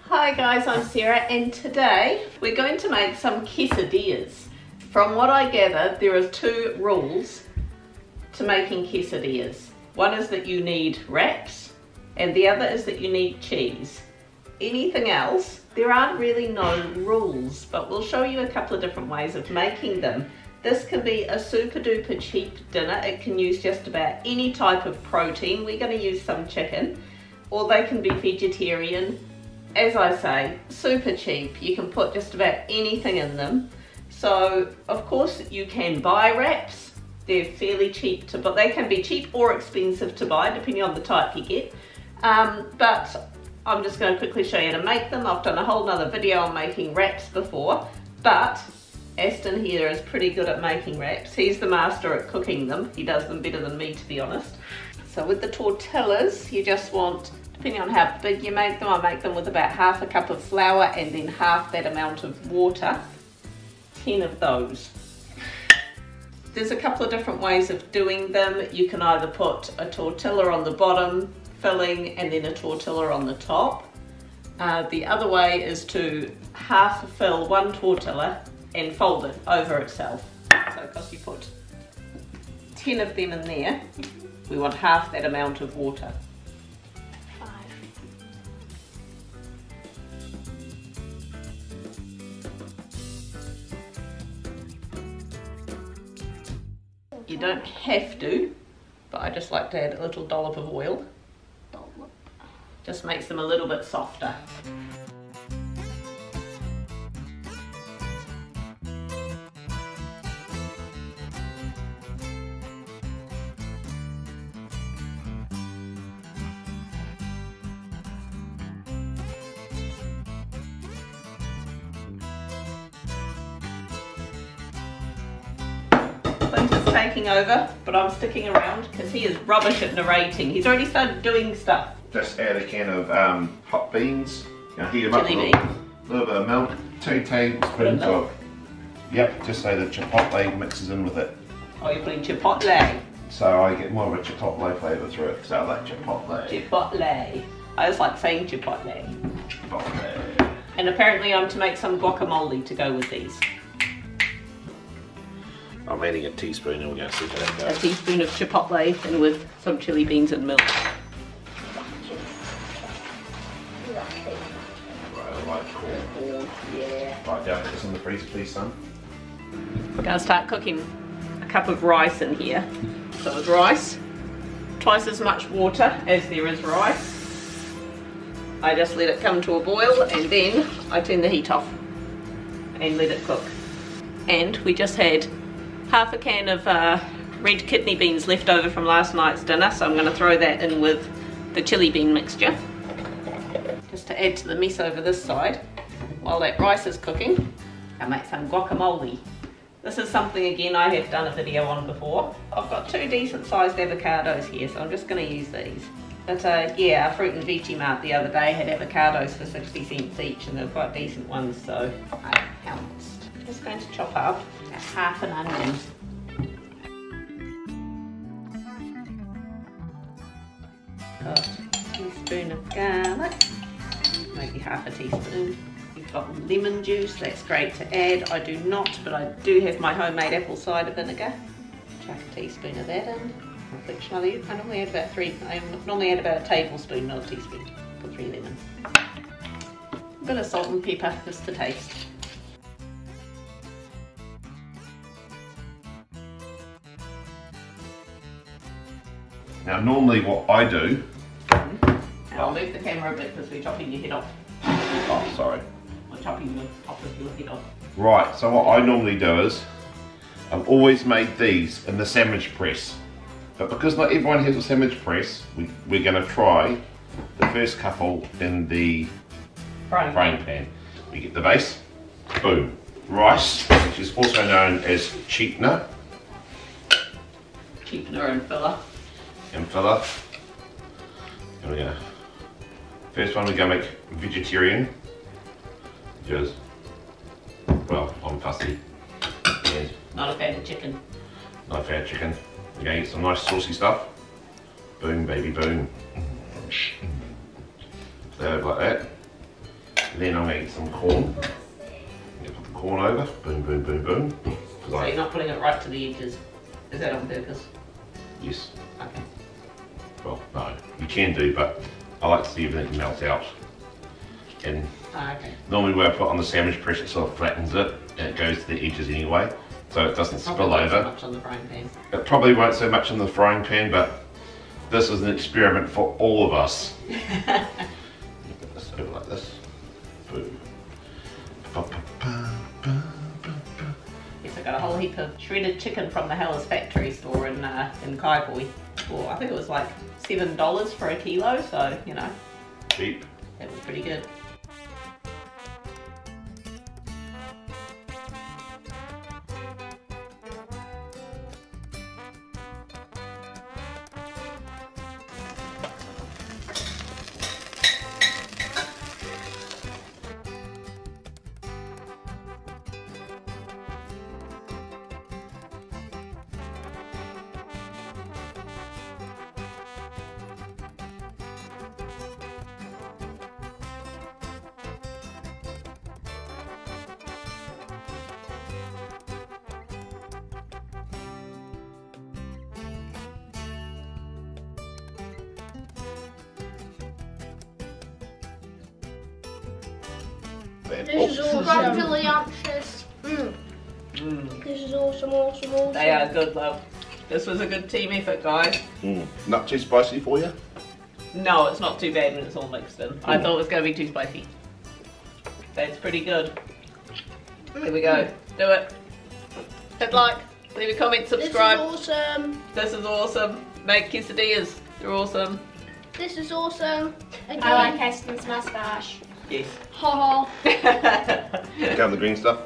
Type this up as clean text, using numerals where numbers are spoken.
Hi guys, I'm Sarah and today we're going to make some quesadillas. From what I gather, there are two rules to making quesadillas. One is that you need wraps and the other is that you need cheese. Anything else, there aren't really no rules, but we'll show you a couple of different ways of making them. This can be a super duper cheap dinner. It can use just about any type of protein. We're going to use some chicken, or they can be vegetarian. As I say, super cheap. You can put just about anything in them. So of course you can buy wraps. They're fairly cheap to buy. They can be cheap or expensive to buy depending on the type you get. But I'm just going to quickly show you how to make them. I've done a whole nother video on making wraps before, but Aston here is pretty good at making wraps. He's the master at cooking them. He does them better than me, to be honest. So with the tortillas, you just want, depending on how big you make them, I make them with about half a cup of flour and then half that amount of water. 10 of those. There's a couple of different ways of doing them. You can either put a tortilla on the bottom, filling, and then a tortilla on the top. The other way is to half fill one tortilla and fold it over itself. So because you put 10 of them in there, we want half that amount of water. 5. You don't have to, but I just like to add a little dollop of oil. Just makes them a little bit softer. Clint is taking over, but I'm sticking around because he is rubbish at narrating. He's already started doing stuff. Just add a can of hot beans, heat them up Chili with a little bit of milk, 2 tablespoons of, yep, just so the chipotle mixes in with it. Oh, you're putting chipotle. So I get more of a chipotle flavour through it, because I like chipotle. Chipotle. I just like saying chipotle. Chipotle. And apparently I'm to make some guacamole to go with these. I'm adding a teaspoon and we're going to see how that goes. A teaspoon of chipotle and with some chili beans and milk. Yeah. Right, now put this in the freezer please, son. We're going to start cooking a cup of rice in here. So with rice, twice as much water as there is rice. I just let it come to a boil and then I turn the heat off and let it cook. And we just had half a can of red kidney beans left over from last night's dinner, so I'm going to throw that in with the chili bean mixture. Just to add to the mess over this side. While that rice is cooking, I'll make some guacamole. This is something, again, I have done a video on before. I've got 2 decent sized avocados here, so I'm just going to use these. But yeah, a fruit and veggie mart the other day had avocados for 60 cents each, and they were quite decent ones, so I pounced. I'm just going to chop up half an onion. Got a teaspoon of garlic, maybe half a teaspoon. You've got lemon juice, that's great to add. I do not, but I do have my homemade apple cider vinegar. Chuck a teaspoon of that in. I normally add about 3, I normally add about a tablespoon, not a teaspoon, for 3 lemons. A bit of salt and pepper, just to taste. Now normally what I do... And I'll move the camera a bit because we're chopping your head off. Oh, sorry. We're chopping the top of your head off. Right, so what I normally do is, I've always made these in the sandwich press. But because not everyone has a sandwich press, we're going to try the first couple in the frying pan. We get the base, boom. Rice, which is also known as cheapener. Cheapener and filler. And filler. There we go. First one we're going to make vegetarian. Because, well, I'm fussy. And Not a fan of chicken. Not a fan of chicken. We're going to get some nice saucy stuff. Boom, baby, boom. There, like that. And then I'm going to get some corn. I'm going to put the corn over. Boom, boom, boom, boom. So you're not putting it right to the edges? Is that on purpose? Yes. Okay. Well, no, you can do, but I like to see everything melt out. And Okay. normally where I put on the sandwich press, it sort of flattens it, and it goes to the edges anyway, so it doesn't spill over. So much on the frying pan. It probably won't so much in the frying pan, but this is an experiment for all of us. Put this over like this. Boom. Yes, I got a whole heap of shredded chicken from the Hellas factory store in Kaipoi. I think it was like $7 for a kilo, so you know. Cheap. That was pretty good. This is awesome. Scrumptious. This is awesome, awesome, awesome. They are good, love. This was a good team effort, guys. Not too spicy for you? No, it's not too bad when it's all mixed in. I thought it was going to be too spicy. That's pretty good. There we go. Do it. Hit like, leave a comment, subscribe. This is awesome. This is awesome. Make quesadillas. They're awesome. This is awesome. Again. I like Heston's moustache. Yes. Ha ha. Go with the green stuff.